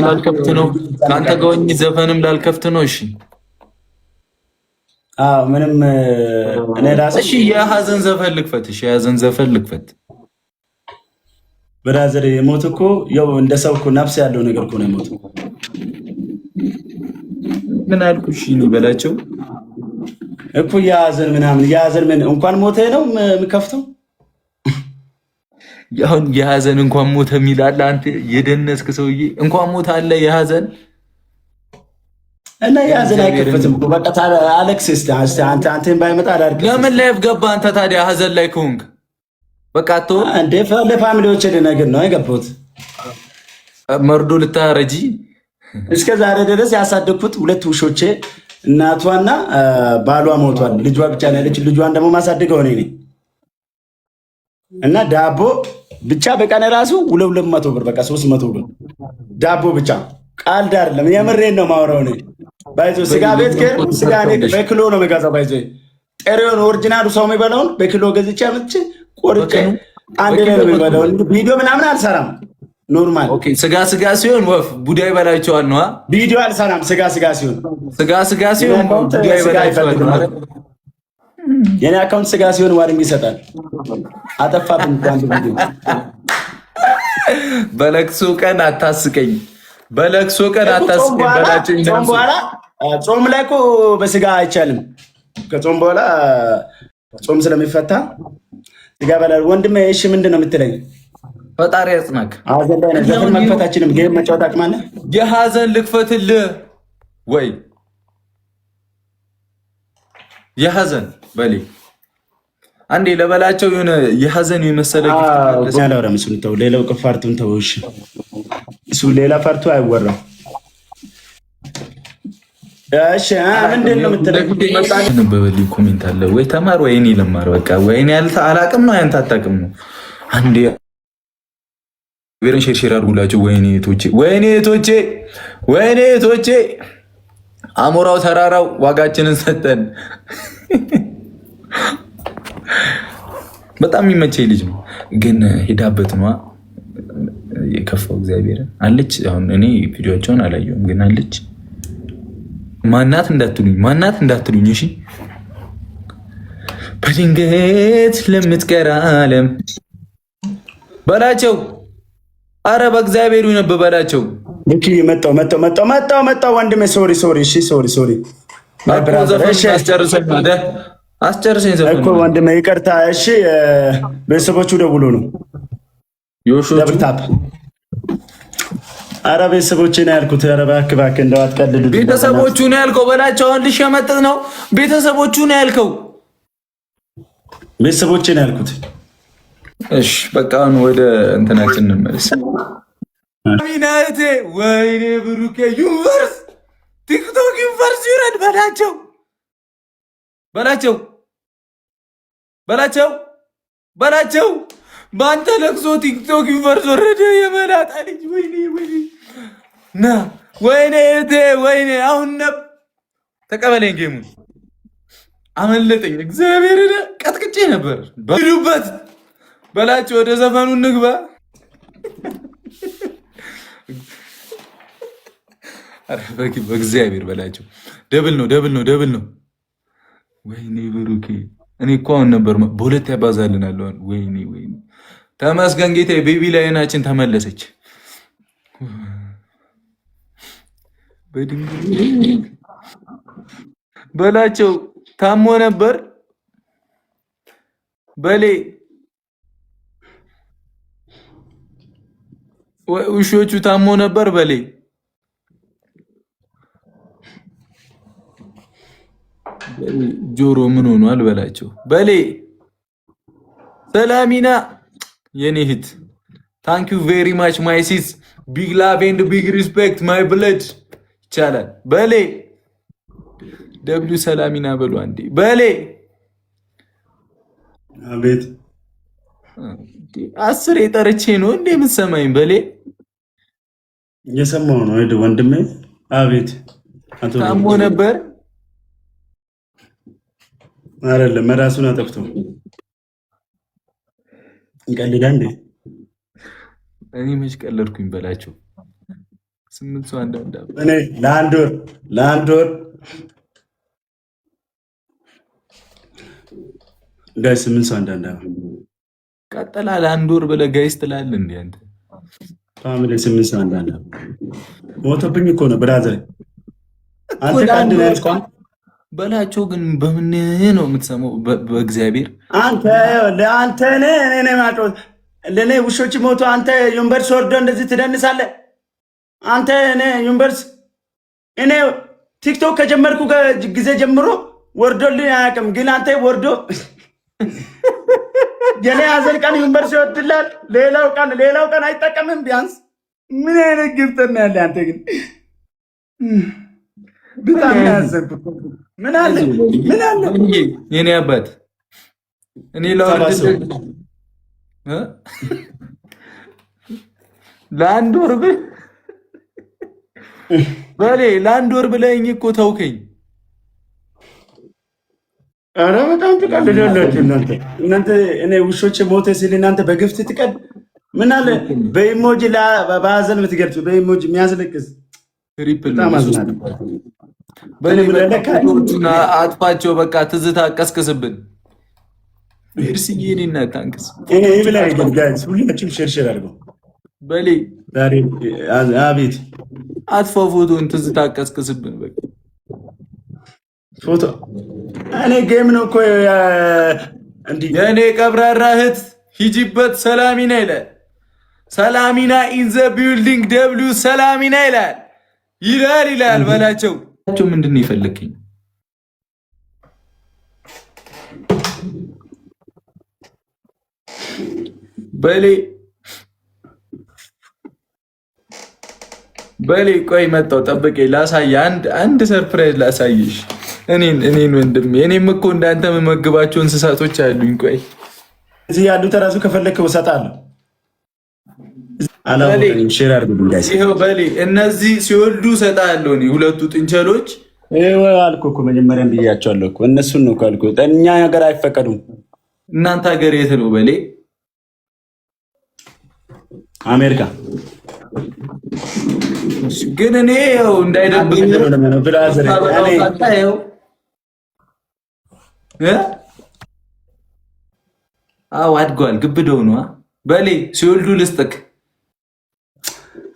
ላልከፍት ነው። ከአንተ ጋር ሆኜ ዘፈንም ላልከፍት ነው። እሺ ምንም እኔ ራሴ እሺ፣ የሀዘን ዘፈን ልክፈት። እሺ የሀዘን ዘፈን ልክፈት። ብራዘር የሞት እኮ ያው እንደ ሰው እኮ ነፍስ ያለው ነገር እኮ ነው የሞት። ምን አልኩሽ? በላቸው እኮ የሀዘን ምናምን የሀዘን ምን እንኳን ሞተ ነው የምከፍተው። አሁን የሀዘን እንኳን ሞተ የሚላል አንተ የደነስክ ሰውዬ፣ እንኳን ሞተ አለ የሀዘን እና የሀዘን አይከፈትም እኮ በቃ አሌክስ። እስቲ አንተን ባይመጣ አላርክ። ለምን ላይፍ ገባ አንተ ታዲያ? ሀዘን ላይ ከሆንክ በቃ አትቶ እንደ ለፋሚሊዎች ነገር ነው አይገባሁት። መርዶ ልታረጂ እስከ ዛሬ ድረስ ያሳደግኩት ሁለት ውሾቼ እናቷና ባሏ ሞቷል። ልጇ ብቻ ነው ያለች። ልጇን ደግሞ ማሳደገው እኔ ነኝ። እና ዳቦ ብቻ በቀን ራሱ 200 ብር በቃ 300 ብር ዳቦ ብቻ። ቃል ዳር አይደለም የምሬን ነው ማወራው ነው። ባይዞ ስጋ ቤት ከር ስጋ በኪሎ ነው መጋዛው። ባይዞ ጥሬውን ኦሪጂናሉ ሰው የሚበላውን በኪሎ ገዝቼ አምጥቼ ቆርጬ አንድ ላይ ነው የሚበላው። ቪዲዮ ምናምን አልሰራም። ኖርማል ኦኬ። ስጋ ሲሆን ወፍ ቡዳ ይበላቸዋል ነው። ቪዲዮ አልሰራም። ስጋ ሲሆን ቡዳ ይበላቸዋል ነው። የኔ አካውንት ስጋ ሲሆን ዋርንግ ይሰጣል። አጠፋብን አንድ ቪዲዮ። በለቅሶ ቀን አታስቀኝ፣ በለቅሶ ቀን አታስቀኝ በላቸው። ጾም በኋላ ጾም ላይ እኮ በስጋ አይቻልም። ከጾም በኋላ ጾም ስለሚፈታ ስጋ በላል። ወንድሜ እሺ ምንድን ነው የምትለኝ? ፈጣሪ ያጽናክ። ሀዘን ላይ ዘፈን መክፈታችንም ጌም መጫወት አቅማለህ? የሀዘን ልክፈትልህ ወይ የሀዘን በሌ አንዴ ለበላቸው የሆነ የሀዘን የመሰለ ያለውረም እሱን ተው፣ ሌላው ቅፋርቱን ተው። እሺ እሱ ሌላ ፋርቱ አይወራም። እሺ ምንድን ነው የምትለኝ? በበሊ ኮሜንት አለ ወይ ተማር ወይ እኔ ልማር። በቃ ወይ እኔ አላቅም ነው ያንተ አታውቅም ነው። አንዴ ቤረን ሼር አድርጉላችሁ። ወይኔ እህቶቼ አሞራው ተራራው ዋጋችንን ሰጠን። በጣም የሚመቸኝ ልጅ ነው፣ ግን ሄዳበት ነዋ የከፋው። እግዚአብሔር አለች። አሁን እኔ ቪዲዮቸውን አላየሁም፣ ግን አለች። ማናት እንዳትሉኝ እሺ። በድንገት ለምትቀር ዓለም በላቸው። አረ በእግዚአብሔር ይነብ በላቸው። ልክ መጣው ወንድሜ። ሶሪ እሺ ሶሪ አስጨርሰኝ እኮ ወንድሜ፣ ይቅርታ እሺ። ቤተሰቦቹ ደውሎ ነው ደብልታፕ። አረ ቤተሰቦቼ ነው ያልኩት። አረ እባክህ እንደው አትቀልዱ። ቤተሰቦቹ ነው ያልከው በላቸው። አሁን ልሸመጥጥ ነው። ቤተሰቦቹ ነው ያልከው። ቤተሰቦቼ ነው ያልኩት። እሺ በቃ አሁን ወደ እንትናችን እንመለስ። ሚናቴ ወይኔ ብሩኬ ዩኒቨርስ ቲክቶክ ዩኒቨርስ ይረድ በላቸው። በአንተ ለቅሶ ቲክቶክ ዩኒቨርስ ወረደ። የመላጣ ልጅ ወይኔ ና ወይኔ እቴ ወይኔ። አሁን ተቀበለኝ። ጌሙን አመለጠኝ። እግዚአብሔር ቀጥቅጬ ነበር። በሉበት በላቸው። ወደ ዘፈኑ እንግባ። በእግዚአብሔር በላቸው። ደብል ነው። ወይኔ ብሩኬ፣ እኔ እኮ አሁን ነበር በሁለት ያባዛልናል። ወይኔ ተመስገን ጌታ። ቤቢ ላይናችን ተመለሰች። በድንገት በላቸው። ታሞ ነበር በሌ ውሾቹ ታሞ ነበር በሌ። ጆሮ ምን ሆኗል በላቸው። በሌ ሰላሚና የኔ እህት ታንክ ዩ ቬሪ ማች ማይ ሲስ ቢግ ላቭ ኤንድ ቢግ ሪስፔክት ማይ ብለድ። ይቻላል በሌ ደብሊው ሰላሚና በሉ አንዴ በሌ። አቤት 10 የጠርቼ ነው እንዴ የምትሰማኝ? በሌ እየሰማሁ ነው ወንድሜ። አቤት ታሞ ነበር አይደለም፣ ራሱን አጠፍቶ እንቀልዳ እንዴ? እኔ መች ቀለድኩኝ በላቸው። 8 ሰው አንዳንድ እኔ ለአንድ ወር ጋይስ 8 ሰው አንዳንድ ቀጥላ ለአንድ ወር ብለህ ጋይስ ትላለህ እንዴ አንተ? ፋሚሊ 8 ሰው አንዳንድ ሞቶብኝ እኮ ነው ብራዘር። አንተ ካንድ ነው ያስቆም በላቸው። ግን በምን ነው የምትሰማው? በእግዚአብሔር አንተ እኔ ማጥቶ ለኔ ውሾች ሞቶ አንተ ዩኒቨርስ ወርዶ እንደዚህ ትደንሳለህ? አንተ ዩኒቨርስ እኔ ቲክቶክ ከጀመርኩ ጊዜ ጀምሮ ወርዶልኝ አያውቅም። ግን አንተ ወርዶ የኔ ሀዘን ቀን ዩኒቨርስ ይወድላል፣ ሌላው ቀን አይጠቀምም። ቢያንስ ምን አይነት ግብት ነው ያለ አንተ ግን በጣም ያዘንኩት ምን አለ የኔ አባት እኔ ለወርድ ለአንድ ወር ለአንድ ወር ብለኸኝ እኮ ተውከኝ። ኧረ በጣም ትቀልዳላችሁ እናንተ እኔ ውሾች ሞተ ሲል እናንተ በግፍት ትቀል ምን አለ በኢሞጂ በሀዘን የምትገልጹ በኢሞጂ የሚያስለቅስ አጥፋቸው። በቃ ትዝታ ቀስቅስብን። እርስዬኔና ታንክስ ሁላችሁም ሸርሸር አድርገው በሌ አቤት አጥፋው ፎቶን ትዝታ ቀስቅስብን። በቃ ፎቶ እኔ ጌም ነው እኮ የእኔ ቀብራራ እህት ሂጂበት ሰላሚና ይላል። ሰላሚና ኢን ዘ ቢልዲንግ ደብሊው ሰላሚና ይላል በላቸው። ምንድን ነው የፈለግኝ? በሌ ቆይ መጣሁ ጠብቄ ላሳይ። አንድ ሰርፕራይዝ ላሳይሽ። እኔን ወንድሜ እኔም እኮ እንዳንተ የምመግባቸው እንስሳቶች አሉኝ። ቆይ እዚህ ያሉት እራሱ ከፈለግከው እሰጥሃለሁ። በሌ እነዚህ ሲወልዱ እሰጥሃለሁ። ሁለቱ ጥንቸሎች አልኩህ እኮ መጀመሪያም ብያቸዋለሁ እኮ እነሱን ነው ካልኩህ። እኛ ሀገር አይፈቀዱም። እናንተ ሀገር የት ነው በሌ? አሜሪካ። ግን እኔ ያው እንዳይደብኝ አድጓል። ግብደው ነው በሌ ሲወልዱ ልስጥክ።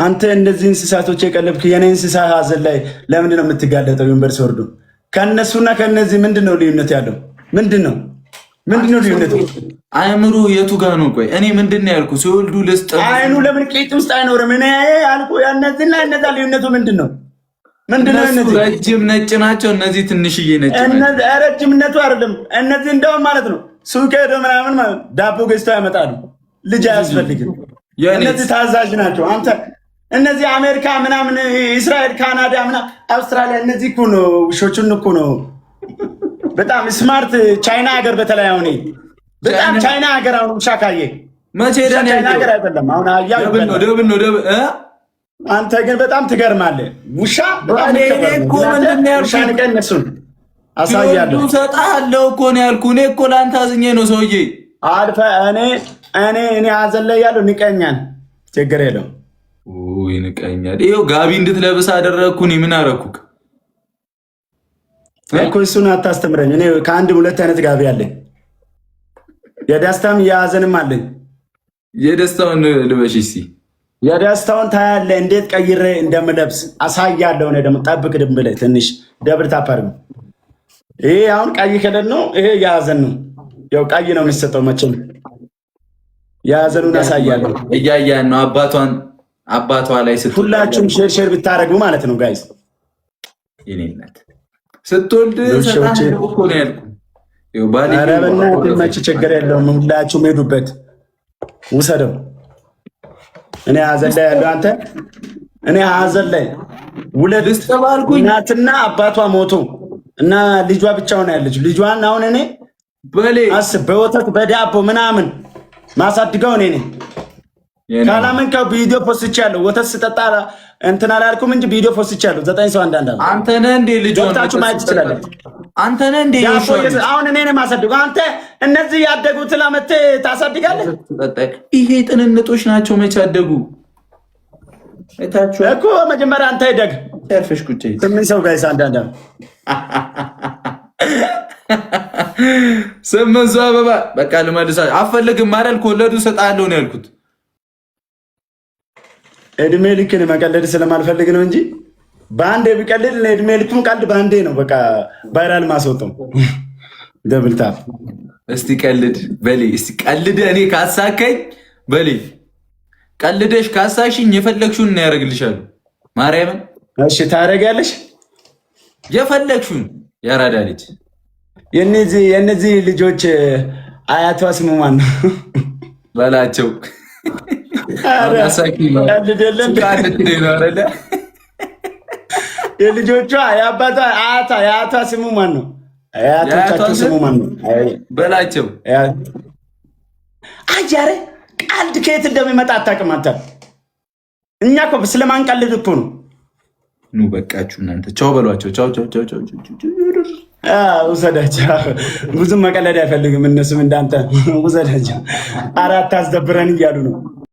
አንተ እንደዚህ እንስሳቶች የቀለብክ የኔ እንስሳ ሀዘን ላይ ለምንድን ነው የምትጋለጠው? ዩኒቨርስ ወርዶ ከእነሱና ከእነዚህ ምንድን ነው ልዩነት ያለው? ምንድን ነው ልዩነቱ? አእምሮ የቱ ጋር ነው? ቆይ እኔ ምንድን ነው ያልኩ? ሲወልዱ ልስጥ። አይኑ ለምን ቂጥ ውስጥ አይኖርም? እኔ ያልኩ እነዚህና እነዛ ልዩነቱ ምንድን ነው? ረጅም ነጭ ናቸው፣ እነዚህ ትንሽዬ ነጭ ናቸው። ረጅምነቱ አይደለም። እነዚህ እንደውም ማለት ነው ሱቅ ሄዶ ምናምን ማለት ዳቦ ገዝተው ያመጣሉ። ልጅ አያስፈልግም። እነዚህ ታዛዥ ናቸው። አንተ እነዚህ አሜሪካ ምናምን፣ እስራኤል፣ ካናዳ ምናምን፣ አውስትራሊያ እነዚህ እኮ ነው ውሾቹን እኮ ነው በጣም ስማርት። ቻይና ሀገር በተለይ አሁን በጣም ቻይና ሀገር አሁን ውሻ ካየ መቼ ቻይና ሀገር አይደለም አሁን አንተ ግን በጣም ትገርማለህ። ውሻ ውሻ ንቀን እነሱን አሳያለሁ እሰጥሃለሁ እኮ ነው ያልኩህ። እኔ እኮ ለአንተ አዝኜ ነው ሰውዬ። እኔ ሀዘን ላይ ያለው ንቀኛል። ችግር የለውም ይንቀኛል። ይኸው ጋቢ እንድትለብስ አደረግኩ። እኔ ምን አደረኩህ እኮ? እሱን አታስተምረኝ። እኔ ከአንድ ሁለት አይነት ጋቢ አለኝ። የደስታም የሀዘንም አለኝ። የደስታውን ልበሽ እስኪ። የደስታውን ታያለህ እንዴት ቀይሬ እንደምለብስ አሳያለሁ። እኔ ደግሞ ጠብቅ ድም ብለህ ትንሽ ደብር ታፓርም። ይሄ አሁን ቀይ ከለር ነው። ይሄ የሀዘን ነው። ያው ቀይ ነው የሚሰጠው መቼም። የሀዘኑን አሳያለሁ። እያያን ነው አባቷ ላይ ሁላችሁም ሼር ብታደርጉ ማለት ነው ጋይስ። የኔነት ስትወልድ እኮ ነው ያልኩህ። መች ችግር የለውም። ሁላችሁም ሄዱበት ውሰደው። እኔ ሀዘን ላይ ያለው አንተ እኔ ሀዘን ላይ ሁለት እናትና አባቷ ሞቶ እና ልጇ ብቻውን ያለች ልጇን አሁን እኔ አስብ በወተት በዳቦ ምናምን ማሳድገው እኔ ነኝ። ካላመንከው ቪዲዮ ፖስቻለሁ። ወተት ስጠጣ እንትን አላልኩም እንጂ ቪዲዮ ፖስቻለሁ። 9 ሰው አንዳንድ አንተ ነህ እንዴ ልጅ ወጣችሁ ማየት ትችላለህ። አንተ ነህ እንዴ አሁን እኔ ነኝ ማሳድገው። አንተ እነዚህ ያደጉትን አመት ታሳድጋለህ። ይሄ ጥንንጦች ናቸው። መች አደጉ? እኮ መጀመሪያ አንተ ሄደግ ተርፈሽ ቁጭ 8 ሰው ጋይስ አንዳንዳ 8 ሰው አበባ በቃ ልመልሳ አፈልግም ማረል ከወለዱ ሰጣለሁ ነው ያልኩት። እድሜ ልክን መቀለድ ስለማልፈልግ ነው እንጂ በአንዴ ቢቀልድ እድሜ ልክም ቀልድ በአንዴ ነው በቃ ቫይራል ማስወጣው። ደብልታ እስቲ ቀልድ በሌ እስቲ ቀልድ እኔ ካሳከኝ በሌ ቀልደሽ ካሳሽኝ የፈለግሽውን እና ያደርግልሻል። ማርያምን እሺ ታደርጊያለሽ የፈለግሽውን ያራዳ ልጅ የነዚህ ልጆች አያቷ ስሙ ማን ነው በላቸው። የልጆቿ የአያቷ ስሙ ማን ነው? አያቶቻቸው ስሙ ማን ነው በላቸው። አጃሬ ቀልድ ከየት እንደሚመጣ አታውቅም አንተ። እኛ እኮ ስለማንቀልድ እኮ ነው። ኑ በቃችሁ እናንተ ቻው በሏቸው። ቻው ቻው ቻው ቻው ቻው። ውሰዳቸው። ብዙም መቀለድ አይፈልግም እነሱም እንዳንተ ውሰዳቸው። አራት አስደብረን እያሉ ነው።